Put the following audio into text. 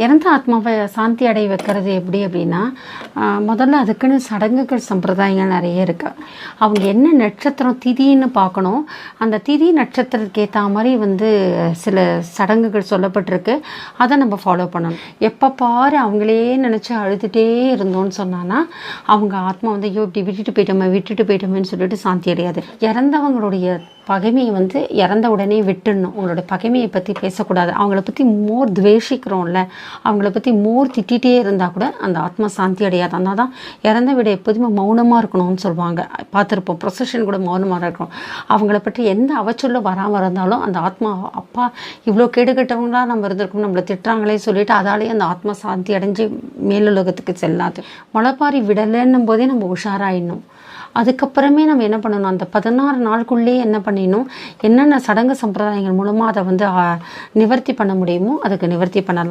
இறந்த ஆத்மாவை சாந்தி அடைய வைக்கிறது எப்படி அப்படின்னா, முதல்ல அதுக்குன்னு சடங்குகள், சம்பிரதாயங்கள் நிறைய இருக்குது. அவங்க என்ன நட்சத்திரம் திதின்னு பார்க்கணும். அந்த திதி நட்சத்திரத்துக்கு ஏற்ற மாதிரி சில சடங்குகள் சொல்லப்பட்டிருக்கு. அதை நம்ம ஃபாலோ பண்ணணும். எப்போ பாரு அவங்களே நினச்சி அழுதுகிட்டே இருந்தோன்னு சொன்னான்னா, அவங்க ஆத்மா ஐயோ இப்படி விட்டுட்டு போயிட்டோமேன்னு சொல்லிட்டு சாந்தி அடையாது. இறந்தவங்களுடைய பகைமையை இறந்த உடனே விட்டுடணும். உங்களோட பகைமையை பற்றி பேசக்கூடாது. அவங்கள பற்றி மோர் துவேஷிக்கிறோம்ல, அவங்கள பற்றி மோர் திட்டிகிட்டே இருந்தால் கூட அந்த ஆத்மா சாந்தி அடையாது. அதனால தான் இறந்த விட எப்போதுமே மௌனமாக இருக்கணும்னு சொல்லுவாங்க. பார்த்துருப்போம், ப்ரொசஷன் கூட மௌனமாக இருக்கணும். அவங்கள பற்றி எந்த அவச்சொல்ல வராமல் இருந்தாலும் அந்த ஆத்மா அப்பா இவ்வளோ கேடுகட்டவங்களா நம்ம இருந்திருக்கோம், நம்மளை திட்டுறாங்களே சொல்லிட்டு அதாலேயே அந்த ஆத்மா சாந்தி அடைஞ்சு மேலுலகத்துக்கு செல்லாது. முளைப்பாரி விடலைன்னும் போதே நம்ம உஷாராயிடணும். அதுக்கப்புறமே நம்ம என்ன பண்ணணும், அந்த 16 நாளுக்குள்ளேயே என்ன பண்ணிடணும், என்னென்ன சடங்கு சம்பிரதாயங்கள் மூலமாக அதை நிவர்த்தி பண்ண முடியுமோ அதுக்கு நிவர்த்தி பண்ணலாம்.